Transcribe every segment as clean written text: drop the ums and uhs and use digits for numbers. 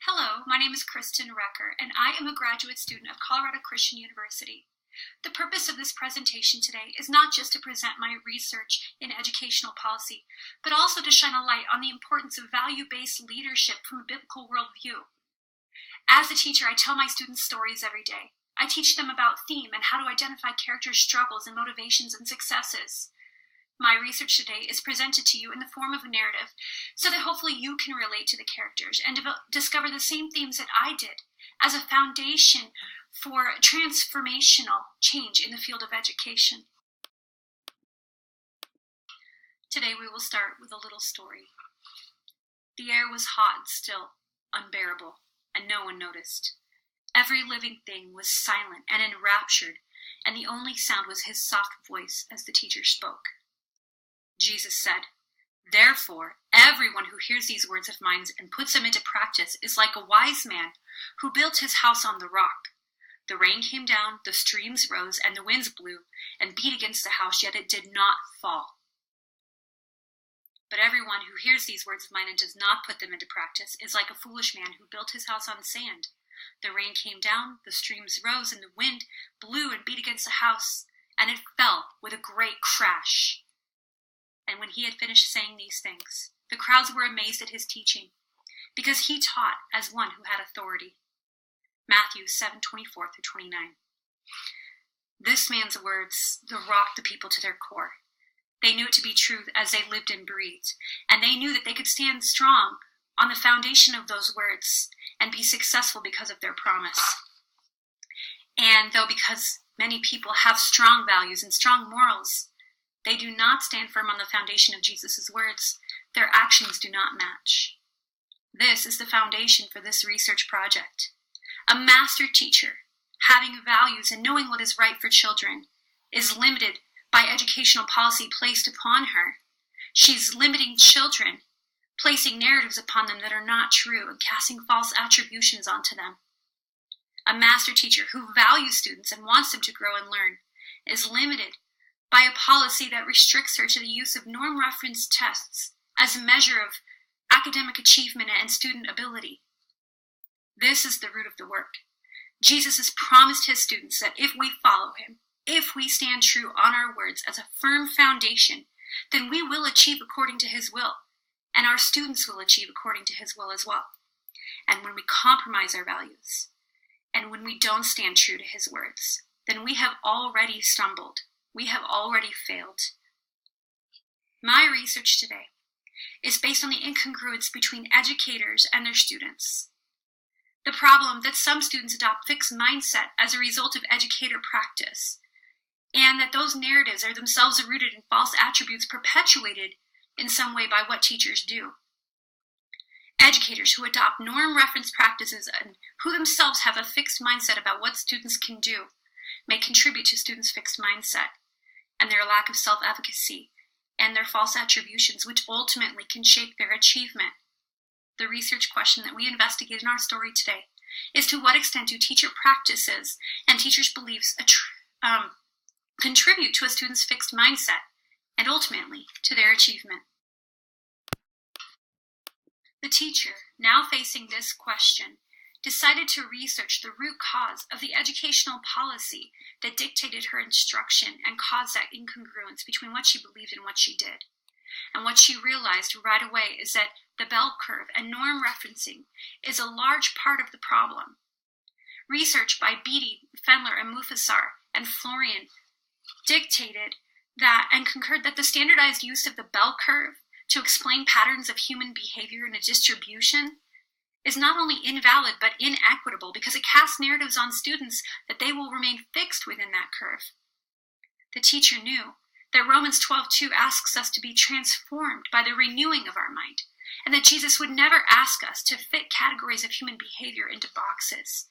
Hello, my name is Kristen Recker, and I am a graduate student of Colorado Christian University. The purpose of this presentation today is not just to present my research in educational policy, but also to shine a light on the importance of value-based leadership from a biblical worldview. As a teacher, I tell my students stories every day. I teach them about theme and how to identify characters' struggles and motivations and successes. My research today is presented to you in the form of a narrative so that hopefully you can relate to the characters and discover the same themes that I did as a foundation for transformational change in the field of education. Today we will start with a little story. The air was hot and still, unbearable, and no one noticed. Every living thing was silent and enraptured, and the only sound was his soft voice as the teacher spoke. Jesus said, "Therefore, everyone who hears these words of mine and puts them into practice is like a wise man who built his house on the rock. The rain came down, the streams rose, and the winds blew and beat against the house, yet it did not fall. But everyone who hears these words of mine and does not put them into practice is like a foolish man who built his house on sand. The rain came down, the streams rose, and the wind blew and beat against the house, and it fell with a great crash." And when he had finished saying these things, the crowds were amazed at his teaching, because he taught as one who had authority. Matthew 7:24-29. This man's words rocked the people to their core. They knew it to be true as they lived and breathed, and they knew that they could stand strong on the foundation of those words and be successful because of their promise. And though because many people have strong values and strong morals, they do not stand firm on the foundation of Jesus' words, their actions do not match. This is the foundation for this research project. A master teacher, having values and knowing what is right for children, is limited by educational policy placed upon her. She's limiting children, placing narratives upon them that are not true and casting false attributions onto them. A master teacher who values students and wants them to grow and learn is limited by a policy that restricts her to the use of norm reference tests as a measure of academic achievement and student ability. This is the root of the work. Jesus has promised his students that if we follow him, if we stand true on our words as a firm foundation, then we will achieve according to his will, and our students will achieve according to his will as well. And when we compromise our values, and when we don't stand true to his words, then we have already stumbled. We have already failed. My research today is based on the incongruence between educators and their students. The problem that some students adopt fixed mindset as a result of educator practice, and that those narratives are themselves rooted in false attributes perpetuated in some way by what teachers do. Educators who adopt norm reference practices and who themselves have a fixed mindset about what students can do may contribute to students' fixed mindset and their lack of self-efficacy and their false attributions, which ultimately can shape their achievement. The research question that we investigate in our story today is, to what extent do teacher practices and teachers' beliefs contribute to a student's fixed mindset and ultimately to their achievement? The teacher, now facing this question, decided to research the root cause of the educational policy that dictated her instruction and caused that incongruence between what she believed and what she did. And what she realized right away is that the bell curve and norm referencing is a large part of the problem. Research by Beatty, Fendler, and Mufasar and Florian dictated that and concurred that the standardized use of the bell curve to explain patterns of human behavior in a distribution is not only invalid but inequitable, because it casts narratives on students that they will remain fixed within that curve. The teacher knew that Romans 12:2 asks us to be transformed by the renewing of our mind, and that Jesus would never ask us to fit categories of human behavior into boxes.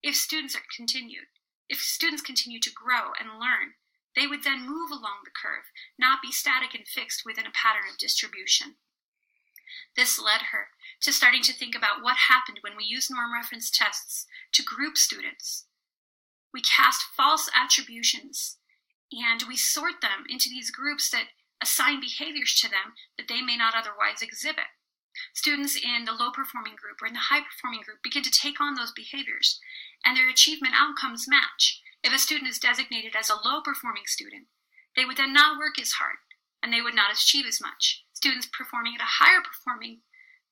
If students continue to grow and learn, they would then move along the curve, not be static and fixed within a pattern of distribution. This led her to starting to think about what happened when we use norm reference tests to group students. We cast false attributions, and we sort them into these groups that assign behaviors to them that they may not otherwise exhibit. Students in the low-performing group or in the high-performing group begin to take on those behaviors, and their achievement outcomes match. If a student is designated as a low-performing student, they would then not work as hard, and they would not achieve as much. Students performing at a higher performing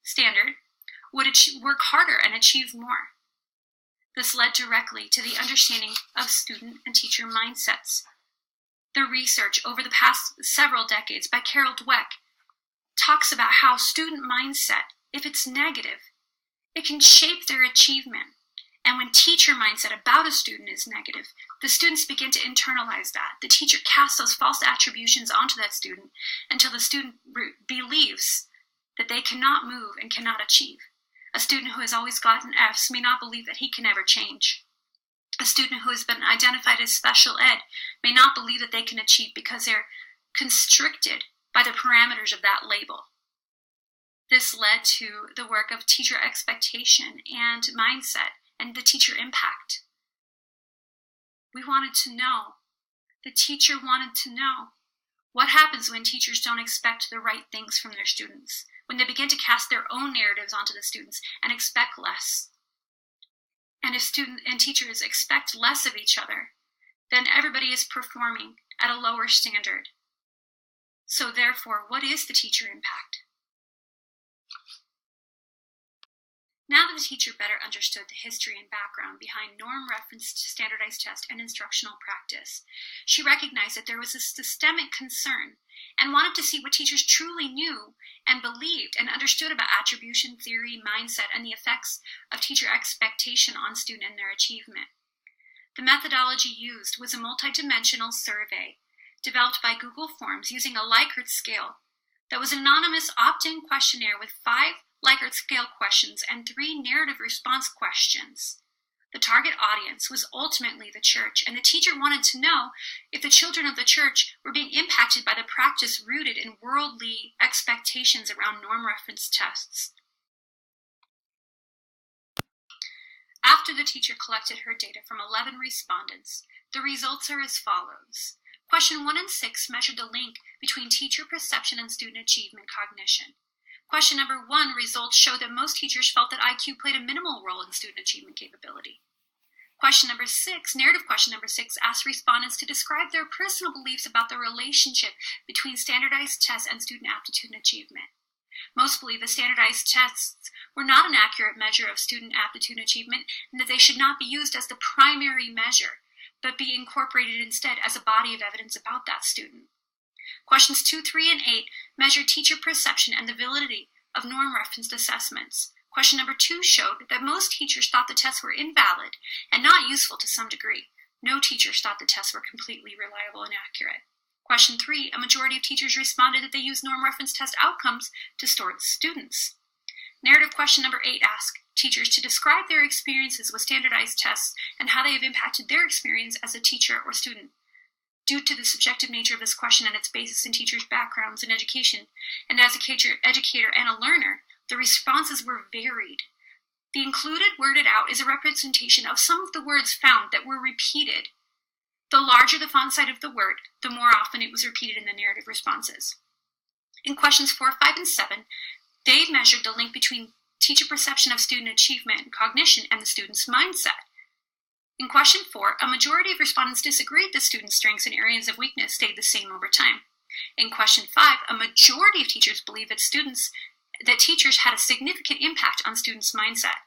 standard would work harder and achieve more. This led directly to the understanding of student and teacher mindsets. The research over the past several decades by Carol Dweck talks about how student mindset, if it's negative, it can shape their achievement. And when teacher mindset about a student is negative, the students begin to internalize that. The teacher casts those false attributions onto that student until the student believes that they cannot move and cannot achieve. A student who has always gotten Fs may not believe that he can ever change. A student who has been identified as special ed may not believe that they can achieve because they're constricted by the parameters of that label. This led to the work of teacher expectation and mindset and the teacher impact. We wanted to know, the teacher wanted to know, what happens when teachers don't expect the right things from their students, when they begin to cast their own narratives onto the students and expect less. And if students and teachers expect less of each other, then everybody is performing at a lower standard. So therefore, what is the teacher impact? Now that the teacher better understood the history and background behind norm-referenced standardized test and instructional practice, she recognized that there was a systemic concern and wanted to see what teachers truly knew and believed and understood about attribution theory, mindset, and the effects of teacher expectation on student and their achievement. The methodology used was a multidimensional survey developed by Google Forms using a Likert scale that was an anonymous opt-in questionnaire with 5 Likert scale questions and 3 narrative response questions. The target audience was ultimately the church, and the teacher wanted to know if the children of the church were being impacted by the practice rooted in worldly expectations around norm-referenced tests. After the teacher collected her data from 11 respondents, the results are as follows. Question 1 and 6 measured the link between teacher perception and student achievement cognition. Question number 1 results show that most teachers felt that IQ played a minimal role in student achievement capability. Question number 6, narrative question number 6, asked respondents to describe their personal beliefs about the relationship between standardized tests and student aptitude and achievement. Most believe that standardized tests were not an accurate measure of student aptitude and achievement, and that they should not be used as the primary measure, but be incorporated instead as a body of evidence about that student. Questions 2, 3, and 8 measured teacher perception and the validity of norm-referenced assessments. Question number 2 showed that most teachers thought the tests were invalid and not useful to some degree. No teachers thought the tests were completely reliable and accurate. Question 3, a majority of teachers responded that they used norm-referenced test outcomes to sort students. Narrative question number 8 asked teachers to describe their experiences with standardized tests and how they have impacted their experience as a teacher or student. Due to the subjective nature of this question and its basis in teachers' backgrounds and education, and as a educator and a learner, the responses were varied. The included worded out is a representation of some of the words found that were repeated. The larger the font size of the word, the more often it was repeated in the narrative responses. In questions 4, 5, and 7, they measured the link between teacher perception of student achievement and cognition and the student's mindset. In question 4, a majority of respondents disagreed that students' strengths and areas of weakness stayed the same over time. In question 5, a majority of teachers believe that teachers had a significant impact on students' mindset.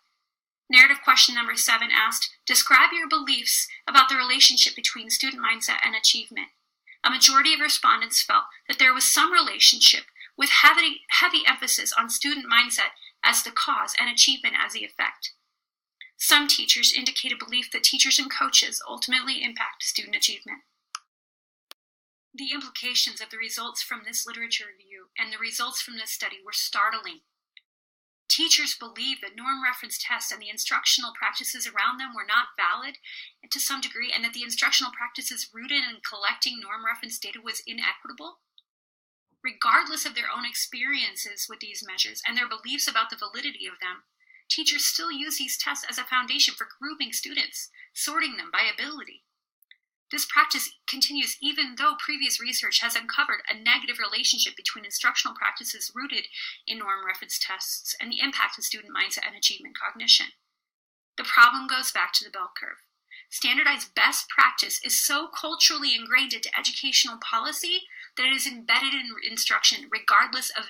Narrative question number 7 asked, describe your beliefs about the relationship between student mindset and achievement. A majority of respondents felt that there was some relationship with heavy emphasis on student mindset as the cause and achievement as the effect. Some teachers indicate a belief that teachers and coaches ultimately impact student achievement. The implications of the results from this literature review and the results from this study were startling. Teachers believed that norm-reference tests and the instructional practices around them were not valid to some degree, and that the instructional practices rooted in collecting norm-reference data was inequitable. Regardless of their own experiences with these measures and their beliefs about the validity of them, teachers still use these tests as a foundation for grouping students, sorting them by ability. This practice continues even though previous research has uncovered a negative relationship between instructional practices rooted in norm reference tests and the impact of student mindset and achievement cognition. The problem goes back to the bell curve. Standardized best practice is so culturally ingrained into educational policy that it is embedded in instruction regardless of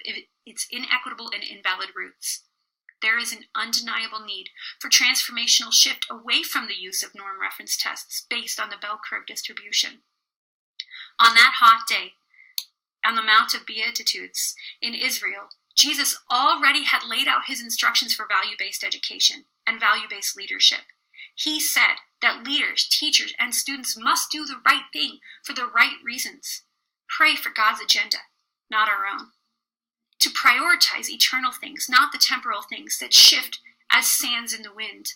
its inequitable and invalid roots. There is an undeniable need for transformational shift away from the use of norm reference tests based on the bell curve distribution. On that hot day, on the Mount of Beatitudes in Israel, Jesus already had laid out his instructions for value-based education and value-based leadership. He said that leaders, teachers, and students must do the right thing for the right reasons. Pray for God's agenda, not our own. To prioritize eternal things, not the temporal things that shift as sands in the wind.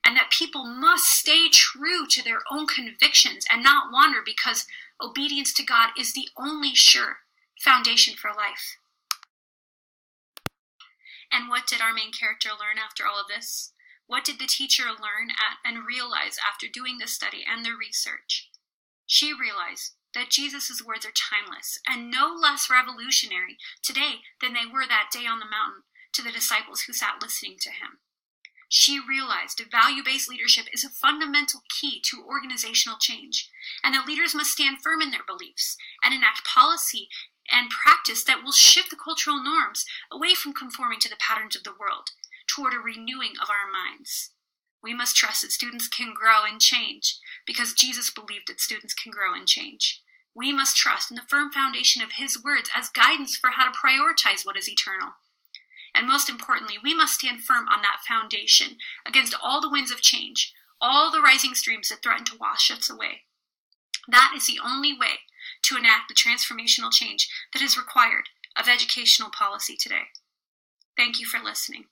And that people must stay true to their own convictions and not wander because obedience to God is the only sure foundation for life. And what did our main character learn after all of this? What did the teacher learn and realize after doing this study and the research? She realized that Jesus' words are timeless and no less revolutionary today than they were that day on the mountain to the disciples who sat listening to him. She realized that value-based leadership is a fundamental key to organizational change, and that leaders must stand firm in their beliefs and enact policy and practice that will shift the cultural norms away from conforming to the patterns of the world toward a renewing of our minds. We must trust that students can grow and change because Jesus believed that students can grow and change. We must trust in the firm foundation of his words as guidance for how to prioritize what is eternal. And most importantly, we must stand firm on that foundation against all the winds of change, all the rising streams that threaten to wash us away. That is the only way to enact the transformational change that is required of educational policy today. Thank you for listening.